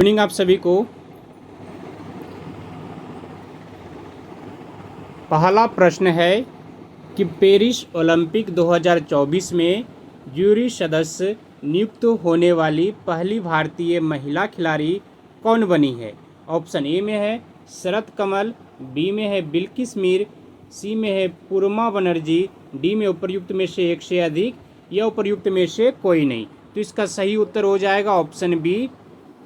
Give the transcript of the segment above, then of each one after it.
Evening आप सभी को। पहला प्रश्न है कि पेरिस ओलंपिक 2024 में जूरी सदस्य नियुक्त होने वाली पहली भारतीय महिला खिलाड़ी कौन बनी है। ऑप्शन ए में है शरत कमल, बी में है बिल्किस मीर, सी में है पूर्णिमा बनर्जी, डी में उपर्युक्त में से एक से अधिक या उपर्युक्त में से कोई नहीं। तो इसका सही उत्तर हो जाएगा ऑप्शन बी,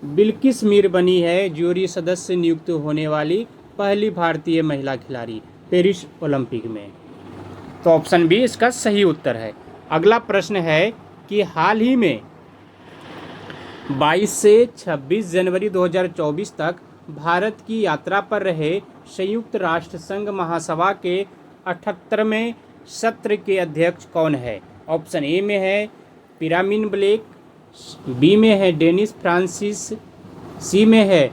बिल्किस मीर बनी है जूरी सदस्य नियुक्त होने वाली पहली भारतीय महिला खिलाड़ी पेरिस ओलंपिक में। तो ऑप्शन बी इसका सही उत्तर है। अगला प्रश्न है कि हाल ही में 22 से 26 जनवरी 2024 तक भारत की यात्रा पर रहे संयुक्त राष्ट्र संघ महासभा के 78वें सत्र के अध्यक्ष कौन है। ऑप्शन ए में है पिरामिन ब्लेक, बी में है डेनिस फ्रांसिस, सी में है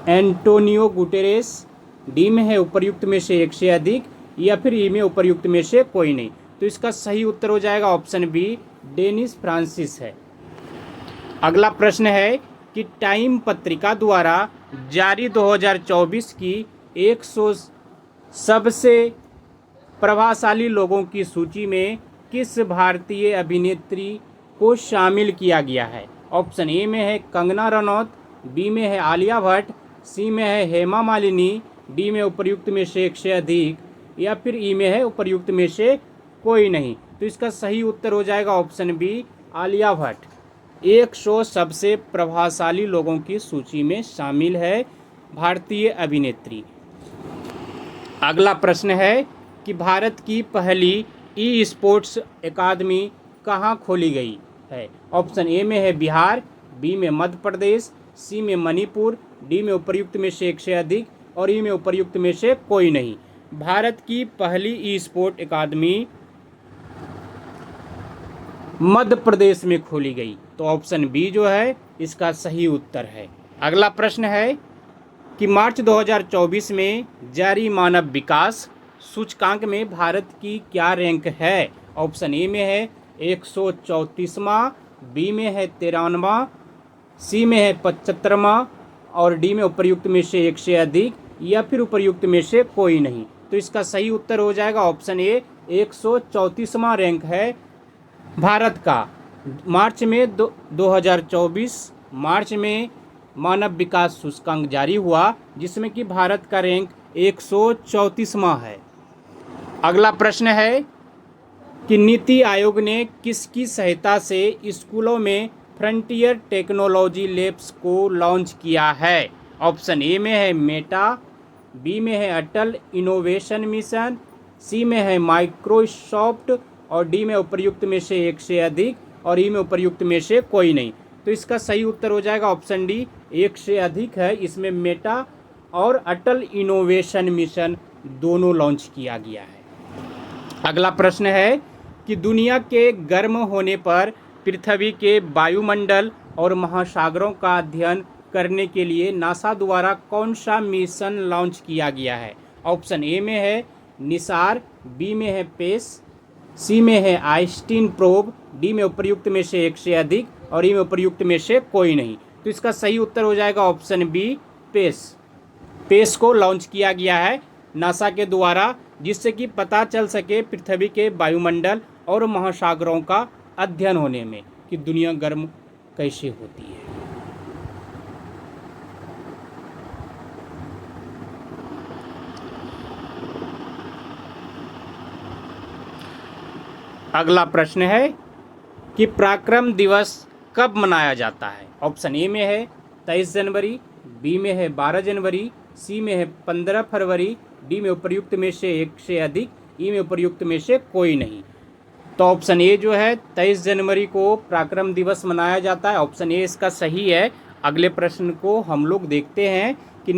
एंटोनियो गुटेरेस, डी में है उपर्युक्त में से एक से अधिक या फिर ई में उपर्युक्त में से कोई नहीं। तो इसका सही उत्तर हो जाएगा ऑप्शन बी, डेनिस फ्रांसिस है। अगला प्रश्न है कि टाइम पत्रिका द्वारा जारी 2024 की 100 सबसे प्रभावशाली लोगों की सूची में किस भारतीय अभिनेत्री को शामिल किया गया है। ऑप्शन ए में है कंगना रनौत, बी में है आलिया भट्ट, सी में है हेमा मालिनी, डी में उपर्युक्त में से एक से अधिक या फिर ई में है उपर्युक्त में से कोई नहीं। तो इसका सही उत्तर हो जाएगा ऑप्शन बी, आलिया भट्ट 100 सबसे प्रभावशाली लोगों की सूची में शामिल है भारतीय अभिनेत्री। अगला प्रश्न है कि भारत की पहली ई स्पोर्ट्स अकादमी कहाँ खोली गई है। ऑप्शन ए में है बिहार, बी में मध्य प्रदेश, सी में मणिपुर, डी में उपर्युक्त में से एक से अधिक और ई में उपर्युक्त में से कोई नहीं। भारत की पहली ई स्पोर्ट अकादमी मध्य प्रदेश में खोली गई। तो ऑप्शन बी जो है इसका सही उत्तर है। अगला प्रश्न है कि मार्च 2024 में जारी मानव विकास सूचकांक में भारत की क्या रैंक है। ऑप्शन ए में है 134वां, बी में है 93वां, सी में है 75वां और डी में उपर्युक्त में से एक से अधिक या फिर उपर्युक्त में से कोई नहीं। तो इसका सही उत्तर हो जाएगा ऑप्शन ए, 134वां रैंक है भारत का। मार्च में 2024 मार्च में मानव विकास सूचकांक जारी हुआ जिसमें कि भारत का रैंक 134वां है। अगला प्रश्न है कि नीति आयोग ने किसकी सहायता से स्कूलों में फ्रंटियर टेक्नोलॉजी लैब्स को लॉन्च किया है। ऑप्शन ए में है मेटा, बी में है अटल इनोवेशन मिशन, सी में है माइक्रोसॉफ्ट और डी में उपर्युक्त में से एक से अधिक और ई में उपर्युक्त में से कोई नहीं। तो इसका सही उत्तर हो जाएगा ऑप्शन डी, एक से अधिक है। इसमें मेटा और अटल इनोवेशन मिशन दोनों लॉन्च किया गया है। अगला प्रश्न है कि दुनिया के गर्म होने पर पृथ्वी के वायुमंडल और महासागरों का अध्ययन करने के लिए नासा द्वारा कौन सा मिशन लॉन्च किया गया है। ऑप्शन ए में है निसार, बी में है पेस, सी में है आइंस्टीन प्रोब, डी में उपर्युक्त में से एक से अधिक और ई में उपर्युक्त में से कोई नहीं। तो इसका सही उत्तर हो जाएगा ऑप्शन बी, पेस। पेस को लॉन्च किया गया है नासा के द्वारा जिससे कि पता चल सके पृथ्वी के वायुमंडल और महासागरों का अध्ययन होने में कि दुनिया गर्म कैसे होती है। अगला प्रश्न है कि पराक्रम दिवस कब मनाया जाता है। ऑप्शन ए में है 23 जनवरी, बी में है 12 जनवरी, सी में है 15 फरवरी, डी में उपर्युक्त में से एक से अधिक, ई में उपर्युक्त में से कोई नहीं। तो ऑप्शन ए जो है 23 जनवरी को पराक्रम दिवस मनाया जाता है। ऑप्शन ए इसका सही है। अगले प्रश्न को हम लोग देखते हैं कि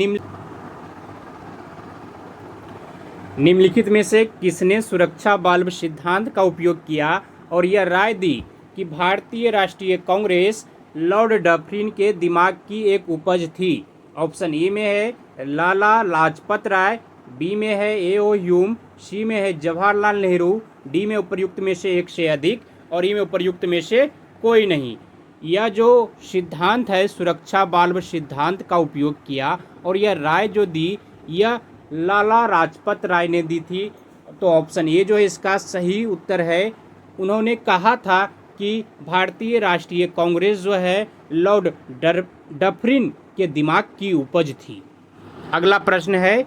निम्नलिखित में से किसने सुरक्षा वाल्व सिद्धांत का उपयोग किया और यह राय दी कि भारतीय राष्ट्रीय कांग्रेस लॉर्ड डफरिन के दिमाग की एक उपज थी। ऑप्शन ए में है लाला लाजपत राय, बी में है ए.ओ. ह्यूम, सी में है जवाहरलाल नेहरू, डी में उपर्युक्त में से एक से अधिक और ई में उपर्युक्त में से कोई नहीं। यह जो सिद्धांत है सुरक्षा वाल्व सिद्धांत का उपयोग किया और यह राय जो दी यह लाला लाजपत राय ने दी थी। तो ऑप्शन ए जो है इसका सही उत्तर है। उन्होंने कहा था कि भारतीय राष्ट्रीय कांग्रेस जो है लॉर्ड डफरिन के दिमाग की उपज थी। अगला प्रश्न है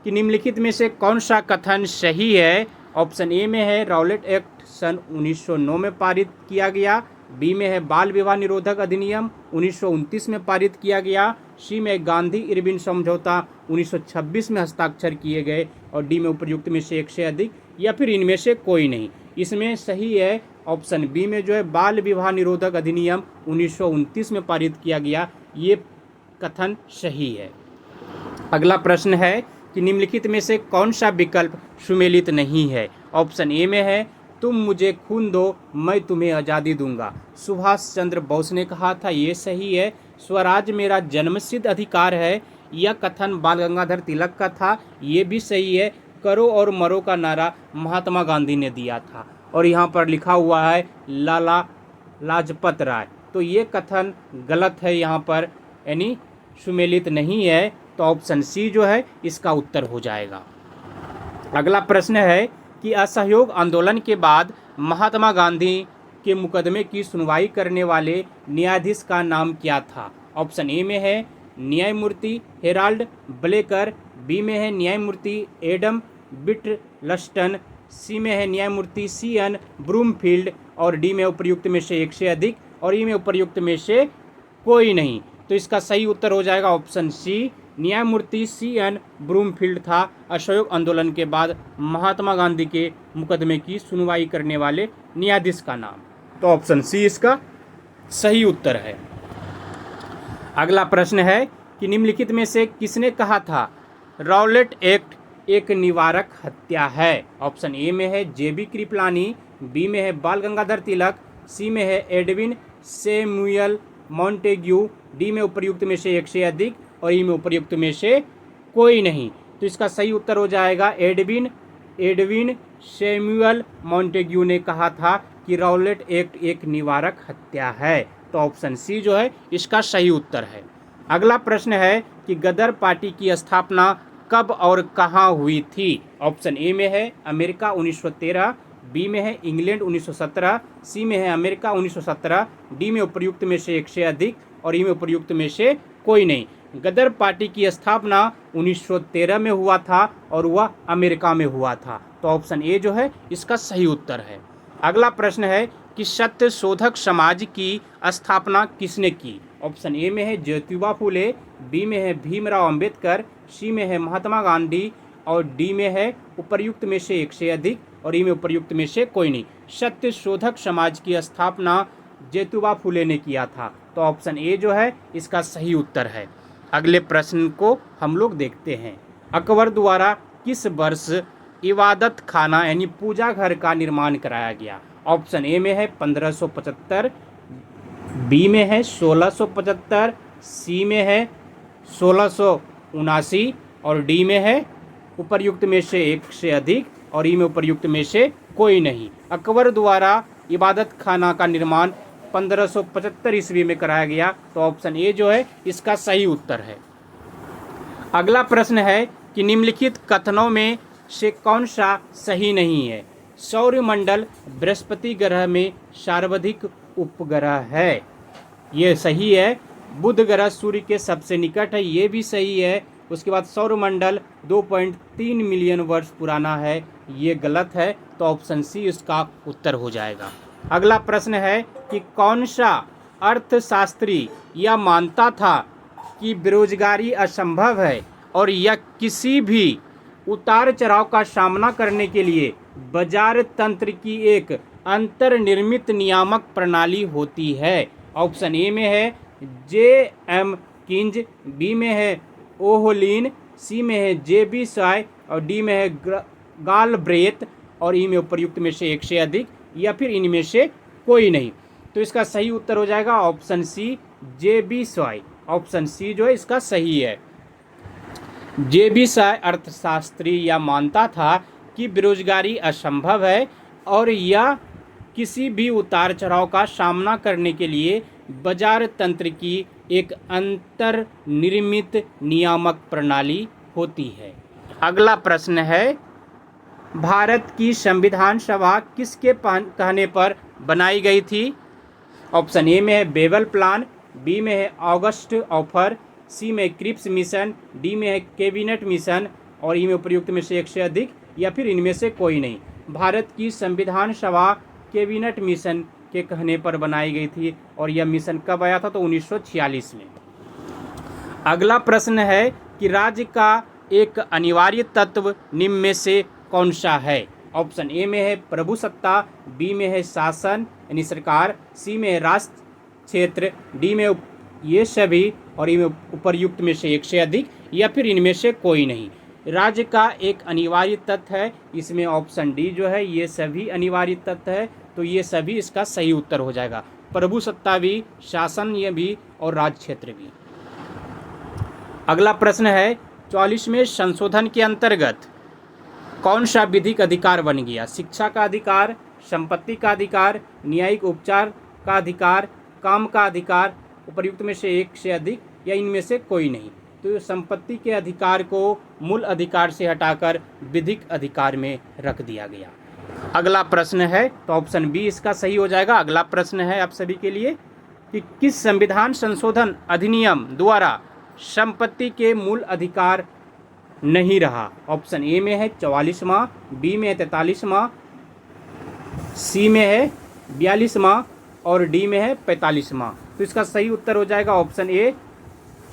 कि निम्नलिखित में से कौन सा कथन सही है। ऑप्शन ए में है रॉलेट एक्ट सन 1909 में पारित किया गया, बी में है बाल विवाह निरोधक अधिनियम 1929 में पारित किया गया, सी में गांधी इरविन समझौता 1926 में हस्ताक्षर किए गए और डी में उपर्युक्त में से एक से अधिक या फिर इनमें से कोई नहीं। इसमें सही है ऑप्शन बी में जो है बाल विवाह निरोधक अधिनियम 1929 में पारित किया गया, ये कथन सही है। अगला प्रश्न है कि निम्नलिखित में से कौन सा विकल्प सुमेलित नहीं है। ऑप्शन ए में है तुम मुझे खून दो मैं तुम्हें आज़ादी दूंगा, सुभाष चंद्र बोस ने कहा था, ये सही है। स्वराज मेरा जन्मसिद्ध अधिकार है, यह कथन बाल गंगाधर तिलक का था, ये भी सही है। करो और मरो का नारा महात्मा गांधी ने दिया था और यहाँ पर लिखा हुआ है लाला लाजपत राय, तो ये कथन गलत है, यहाँ पर यानी सुमेलित नहीं है। तो ऑप्शन सी जो है इसका उत्तर हो जाएगा। अगला प्रश्न है कि असहयोग आंदोलन के बाद महात्मा गांधी के मुकदमे की सुनवाई करने वाले न्यायाधीश का नाम क्या था। ऑप्शन ए में है न्यायमूर्ति हेराल्ड ब्लेकर, बी में है न्यायमूर्ति एडम बिटलस्टन, सी में है न्यायमूर्ति CN ब्रूमफील्ड और डी में उपर्युक्त में से एक से अधिक और ई में उपर्युक्त में से कोई नहीं। तो इसका सही उत्तर हो जाएगा ऑप्शन सी, न्यायमूर्ति CN ब्रूमफील्ड था असहयोग आंदोलन के बाद महात्मा गांधी के मुकदमे की सुनवाई करने वाले न्यायाधीश का नाम। तो ऑप्शन सी इसका सही उत्तर है। अगला प्रश्न है कि निम्नलिखित में से किसने कहा था रॉलेट एक्ट एक निवारक हत्या है। ऑप्शन ए में है JB कृपलानी, बी में है बाल गंगाधर तिलक, सी में है एडविन सैमुअल मॉन्टेग्यू, डी में उपर्युक्त में से एक से अधिक और ई में उपर्युक्त में से कोई नहीं। तो इसका सही उत्तर हो जाएगा एडविन सैमुअल मॉन्टेग्यू ने कहा था कि रॉलेट एक्ट एक निवारक हत्या है। तो ऑप्शन सी जो है इसका सही उत्तर है। अगला प्रश्न है कि गदर पार्टी की स्थापना कब और कहाँ हुई थी। ऑप्शन ए में है अमेरिका 1913, बी में है इंग्लैंड 1917, सी में है अमेरिका 1917, डी में उपर्युक्त में से एक से अधिक और ई में उपर्युक्त में से कोई नहीं। गदर पार्टी की स्थापना 1913 में हुआ था और वह अमेरिका में हुआ था। तो ऑप्शन ए जो है इसका सही उत्तर है। अगला प्रश्न है कि सत्य शोधक समाज की स्थापना किसने की। ऑप्शन ए में है ज्योतिबा फूले, बी में है भीमराव अंबेडकर, सी में है महात्मा गांधी और डी में है उपर्युक्त में से एक से अधिक और ई में उपर्युक्त में से कोई नहीं। सत्य शोधक समाज की स्थापना ज्योतिबा फूले ने किया था। तो ऑप्शन ए जो है इसका सही उत्तर है। अगले प्रश्न को हम लोग देखते हैं। अकबर द्वारा किस वर्ष इबादत खाना यानी पूजा घर का निर्माण कराया गया। ऑप्शन ए में है 1575, बी में है 1675, सी में है 1679 और डी में है उपर्युक्त में से एक से अधिक और ई में उपर्युक्त में से कोई नहीं। अकबर द्वारा इबादत खाना का निर्माण 1575 ईस्वी में कराया गया। तो ऑप्शन ए जो है इसका सही उत्तर है। अगला प्रश्न है कि निम्नलिखित कथनों में से कौन सा सही नहीं है। सौरमंडल बृहस्पति ग्रह में सर्वाधिक उपग्रह है, ये सही है। बुध ग्रह सूर्य के सबसे निकट है, ये भी सही है। उसके बाद सौरमंडल 2.3 मिलियन वर्ष पुराना है, ये गलत है। तो ऑप्शन सी इसका उत्तर हो जाएगा। अगला प्रश्न है कि कौन सा अर्थशास्त्री यह मानता था कि बेरोजगारी असंभव है और यह किसी भी उतार चढ़ाव का सामना करने के लिए बाजार तंत्र की एक अंतर्निर्मित नियामक प्रणाली होती है। ऑप्शन ए में है JM किंज, बी में है ओहोलिन, सी में है JB साय और डी में है गालब्रेथ और ई में उपर्युक्त में से एक से अधिक या फिर इनमें से कोई नहीं। तो इसका सही उत्तर हो जाएगा ऑप्शन सी JB साय। ऑप्शन सी जो है इसका सही है। JB साय अर्थशास्त्री यह मानता था कि बेरोजगारी असंभव है और यह किसी भी उतार चढ़ाव का सामना करने के लिए बाजार तंत्र की एक अंतर्निर्मित नियामक प्रणाली होती है। अगला प्रश्न है, भारत की संविधान सभा किसके कहने पर बनाई गई थी? ऑप्शन ए में है बेबल प्लान, बी में है ऑगस्ट ऑफर, सी में क्रिप्स मिशन, डी में है कैबिनेट मिशन और ई में उपयुक्त में से एक से अधिक या फिर इनमें से कोई नहीं। भारत की संविधान सभा कैबिनेट मिशन के कहने पर बनाई गई थी और यह मिशन कब आया था? तो 1946 में। अगला प्रश्न है कि राज्य का एक अनिवार्य तत्व निम्न में से कौन सा है? ऑप्शन ए में है प्रभुसत्ता, बी में है शासन यानी सरकार, सी में है राष्ट्र क्षेत्र, डी में ये सभी और ई में उपर्युक्त में से एक से अधिक या फिर इनमें से कोई नहीं। राज्य का एक अनिवार्य तत्व है, इसमें ऑप्शन डी जो है ये सभी अनिवार्य तत्व है, तो ये सभी इसका सही उत्तर हो जाएगा। प्रभुसत्ता भी, शासन ये भी और राज्य क्षेत्र भी। अगला प्रश्न है, 44वें संशोधन के अंतर्गत कौन सा विधिक अधिकार बन गया? शिक्षा का अधिकार, संपत्ति का अधिकार, न्यायिक उपचार का अधिकार, काम का अधिकार, उपर्युक्त में से एक से अधिक या इनमें से कोई नहीं। तो संपत्ति के अधिकार को मूल अधिकार से हटाकर विधिक अधिकार में रख दिया गया। अगला प्रश्न है, तो ऑप्शन बी इसका सही हो जाएगा। अगला प्रश्न है आप सभी के लिए कि किस संविधान संशोधन अधिनियम द्वारा संपत्ति के मूल अधिकार नहीं रहा? ऑप्शन ए में है 44वां, बी में है 43वां, सी में है 42वां और डी में है 45वां। तो इसका सही उत्तर हो जाएगा ऑप्शन ए,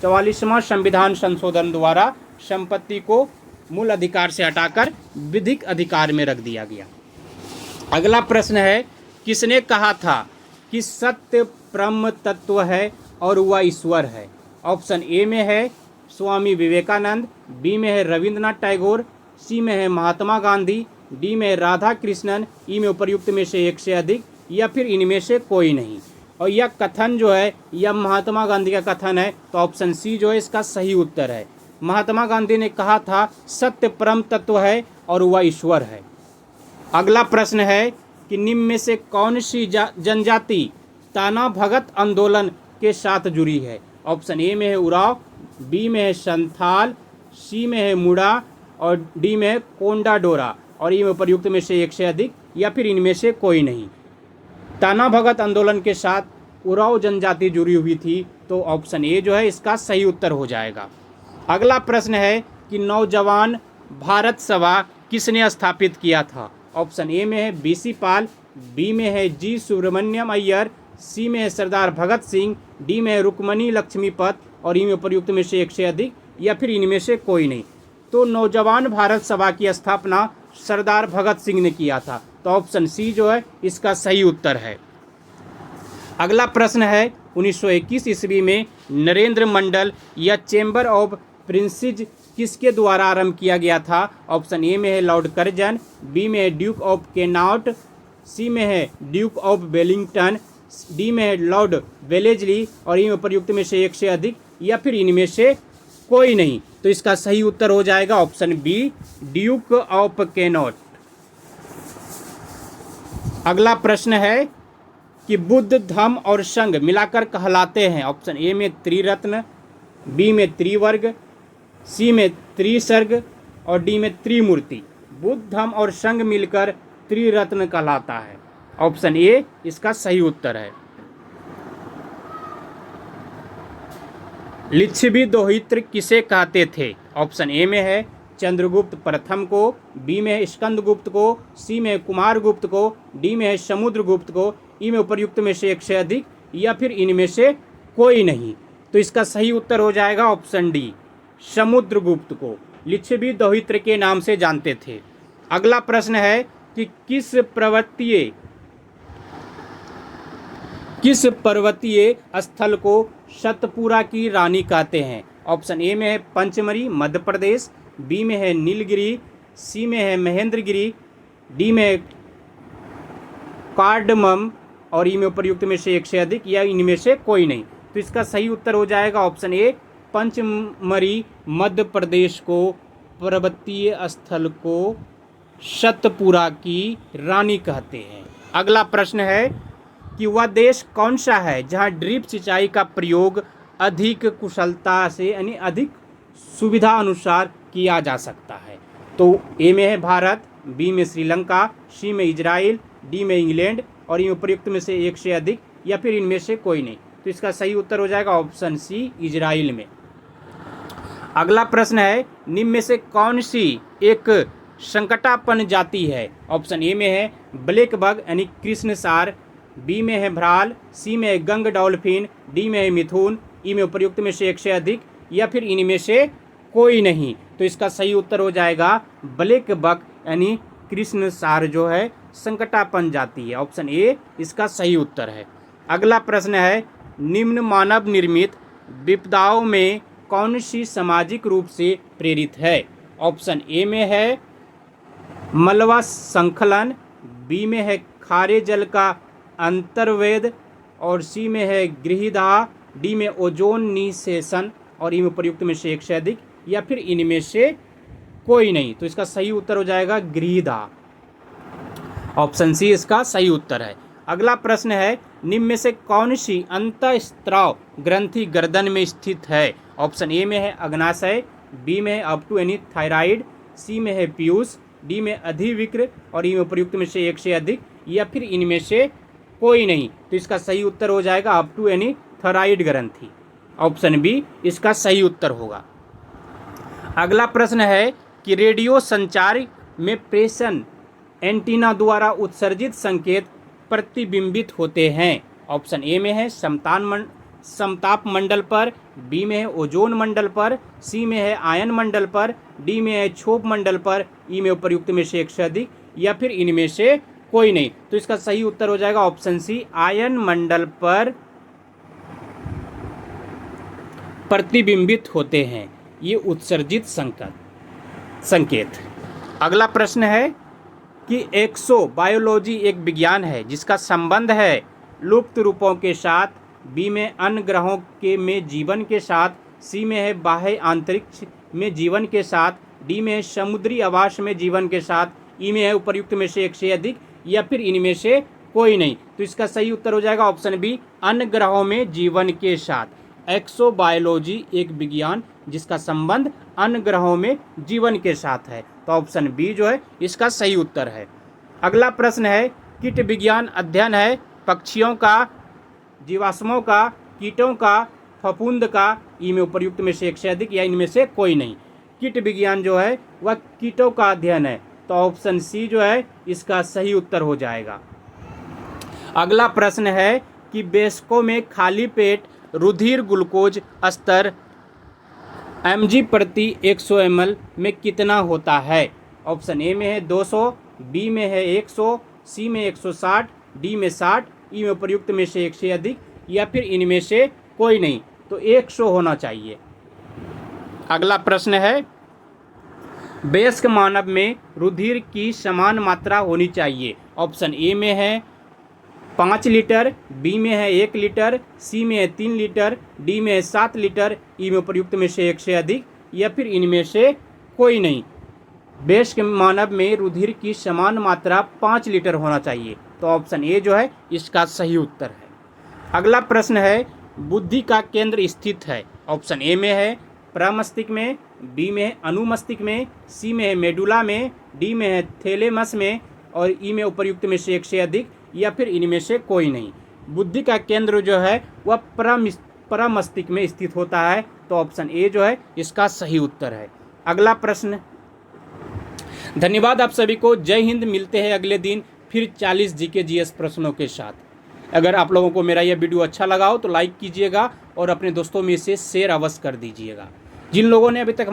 44वां संविधान संशोधन द्वारा संपत्ति को मूल अधिकार से हटाकर विधिक अधिकार में रख दिया गया। अगला प्रश्न है, किसने कहा था कि सत्य ब्रह्म तत्व है और वह ईश्वर है? ऑप्शन ए में है स्वामी विवेकानंद, बी में है रविंद्रनाथ टैगोर, सी में है महात्मा गांधी, डी में है राधा कृष्णन, ई में उपर्युक्त में से एक से अधिक या फिर इनमें से कोई नहीं। और यह कथन जो है यह महात्मा गांधी का कथन है, तो ऑप्शन सी जो है इसका सही उत्तर है। महात्मा गांधी ने कहा था सत्य परम तत्व है और वह ईश्वर है। अगला प्रश्न है कि निम्न में से कौन सी जनजाति ताना भगत आंदोलन के साथ जुड़ी है? ऑप्शन ए में है उराव, बी में है संथाल, सी में है मुड़ा और डी में है कोंडा डोरा और ई में उपर्युक्त में से एक से अधिक या फिर इनमें से कोई नहीं। ताना भगत आंदोलन के साथ उराव जनजाति जुड़ी हुई थी, तो ऑप्शन ए जो है इसका सही उत्तर हो जाएगा। अगला प्रश्न है कि नौजवान भारत सभा किसने स्थापित किया था? ऑप्शन ए में है बीसी पाल, बी में है जी सुब्रमण्यम अय्यर, सी में है सरदार भगत सिंह, डी में है रुक्मणी लक्ष्मीपत और ई में उपर्युक्त में से एक से अधिक या फिर इनमें से कोई नहीं। तो नौजवान भारत सभा की स्थापना सरदार भगत सिंह ने किया था, तो ऑप्शन सी जो है इसका सही उत्तर है। अगला प्रश्न है, 1921 ईस्वी में नरेंद्र मंडल या चैम्बर ऑफ प्रिंसेस किसके द्वारा आरंभ किया गया था? ऑप्शन ए में है लॉर्ड कर्जन, बी में है ड्यूक ऑफ कैनाउट, सी में है ड्यूक ऑफ वेलिंगटन, डी में है लॉर्ड वेलेजली और ई में उपर्युक्त में से एक से अधिक या फिर इनमें से कोई नहीं। तो इसका सही उत्तर हो जाएगा ऑप्शन बी, ड्यूक ऑफ कैनाउट। अगला प्रश्न है कि बुद्ध धम्म और संघ मिलाकर कहलाते हैं? ऑप्शन ए में त्रिरत्न, बी में त्रिवर्ग, सी में त्रिसर्ग और डी में त्रिमूर्ति। बुद्ध धम्म और संघ मिलकर त्रिरत्न कहलाता है। ऑप्शन ए इसका सही उत्तर है। लिच्छवी दोहित्र किसे कहते थे? ऑप्शन ए में है चंद्रगुप्त प्रथम को, बी में है स्कंदगुप्त को, सी में कुमारगुप्त को, डी में है समुद्रगुप्त को, ई में उपर्युक्त में से एक से अधिक या फिर इनमें से कोई नहीं। तो इसका सही उत्तर हो जाएगा ऑप्शन डी, समुद्रगुप्त को लिच्छवी दोहित्र के नाम से जानते थे। अगला प्रश्न है कि किस पर्वतीय स्थल को सतपुरा की रानी कहते हैं? ऑप्शन ए में है पंचमरी मध्य प्रदेश, बी में है नीलगिरी, सी में है महेंद्रगिरी, डी में है कार्डमम और ई में उपर्युक्त में से एक से अधिक या इनमें से कोई नहीं। तो इसका सही उत्तर हो जाएगा ऑप्शन ए, पंचमरी मध्य प्रदेश को पर्वतीय स्थल को सतपुरा की रानी कहते हैं। अगला प्रश्न है कि वह देश कौन सा है जहां ड्रिप सिंचाई का प्रयोग अधिक कुशलता से यानी अधिक सुविधा अनुसार किया जा सकता है। तो ए में है भारत, बी में श्रीलंका, सी में इजराइल, डी में इंग्लैंड और ये उपयुक्त में से एक से अधिक या फिर इनमें से कोई नहीं। तो इसका सही उत्तर हो जाएगा ऑप्शन सी, इजराइल में। अगला प्रश्न है, निम्न में से कौन सी एक संकटापन्न जाति है? ऑप्शन ए में है ब्लैक बग यानी कृष्णसार, बी में है भ्राल, सी में है गंग डॉल्फिन, डी में है मिथुन, ई में उपयुक्त में से एक से अधिक या फिर इनमें से कोई नहीं। तो इसका सही उत्तर हो जाएगा ब्लैक बग यानी कृष्णसार जो है संकटापन्न जाति है। ऑप्शन ए इसका सही उत्तर है। अगला प्रश्न है, निम्न मानव निर्मित विपदाओं में कौन सी सामाजिक रूप से प्रेरित है? ऑप्शन ए में है मलबा संकलन, बी में है खारे जल का अंतर्वेद और सी में है गृहदाह, डी में ओजोन निषेचन और ई में प्रयुक्त में से एक से अधिक या फिर इनमें से कोई नहीं। तो इसका सही उत्तर हो जाएगा गृहदाह। ऑप्शन सी इसका सही उत्तर है। अगला प्रश्न है, निम्न में से कौन सी अंतःस्राव ग्रंथि गर्दन में स्थित है? ऑप्शन ए में है अग्नाशय, बी में है अपटू यानी थायराइड, सी में है पीयूष, डी में अधिविक्र और ई में प्रयुक्त में से एक से अधिक या फिर इनमें से कोई नहीं। तो इसका सही उत्तर हो जाएगा अपटू यानी थायराइड ग्रंथि। ऑप्शन बी इसका सही उत्तर होगा। अगला प्रश्न है कि रेडियो संचार में प्रेषण एंटीना द्वारा उत्सर्जित संकेत प्रतिबिंबित होते हैं। ऑप्शन ए में है समताप मंडल पर, बी में है ओजोन मंडल पर, सी में है आयन मंडल पर, डी में है क्षोभ मंडल पर, ई में उपयुक्त में से एक से अधिक या फिर इनमें से कोई नहीं। तो इसका सही उत्तर हो जाएगा ऑप्शन सी, आयन मंडल पर प्रतिबिंबित होते हैं ये उत्सर्जित संकेत। अगला प्रश्न है कि एक्सोबायोलॉजी एक विज्ञान है जिसका संबंध है लुप्त रूपों के साथ, बी में अन्य ग्रहों के में जीवन के साथ, सी में है बाह्य अंतरिक्ष में जीवन के साथ, डी में है समुद्री आवास में जीवन के साथ, ई में है उपर्युक्त में से एक से अधिक या फिर इनमें से कोई नहीं। तो इसका सही उत्तर हो जाएगा ऑप्शन बी, अन्य ग्रहों में जीवन के साथ। एक्सोबायोलॉजी एक विज्ञान जिसका संबंध अन्य ग्रहों में जीवन के साथ है। तो ऑप्शन बी जो है इसका सही उत्तर है। अगला प्रश्न है, कीट विज्ञान अध्ययन है पक्षियों का, जीवाश्मों का, कीटों का, फफूंद का, ई में उपर्युक्त में से एक से अधिक या इनमें से कोई नहीं। कीट विज्ञान जो है वह कीटों का अध्ययन है। तो ऑप्शन सी जो है इसका सही उत्तर हो जाएगा। अगला प्रश्न है कि वयस्कों में खाली पेट रुधिर ग्लूकोज स्तर mg प्रति 100 ml में कितना होता है? ऑप्शन ए में है 200, बी में है 100, सी में 160, डी में 60, ई में प्रयुक्त में से एक से अधिक या फिर इनमें से कोई नहीं। तो 100 होना चाहिए। अगला प्रश्न है, वयस्क मानव में रुधिर की समान मात्रा होनी चाहिए। ऑप्शन ए में है 5 लीटर, बी में है 1 लीटर, सी में है 3 लीटर, डी में है 7 लीटर, ई में प्रयुक्त में से एक से अधिक या फिर इनमें से कोई नहीं। वयस्क मानव में रुधिर की समान मात्रा 5 लीटर होना चाहिए। तो ऑप्शन ए जो है इसका सही उत्तर है। अगला प्रश्न है, बुद्धि का केंद्र स्थित है। ऑप्शन ए में है प्रमस्तिष्क में, बी में है अनुमस्तिष्क में, सी में है मेडुला में, डी में है थैलेमस में और ई में उपर्युक्त में से एक से अधिक या फिर इनमें से कोई नहीं। बुद्धि का केंद्र जो है वह प्रमस्तिष्क में स्थित होता है। तो ऑप्शन ए जो है इसका सही उत्तर है। अगला प्रश्न। धन्यवाद आप सभी को। जय हिंद। मिलते हैं अगले दिन फिर 40 जीके जीएस प्रश्नों के साथ। अगर आप लोगों को मेरा यह वीडियो अच्छा लगा हो तो लाइक कीजिएगा और अपने दोस्तों में इसे शेयर अवश्य कर दीजिएगा। जिन लोगों ने अभी तक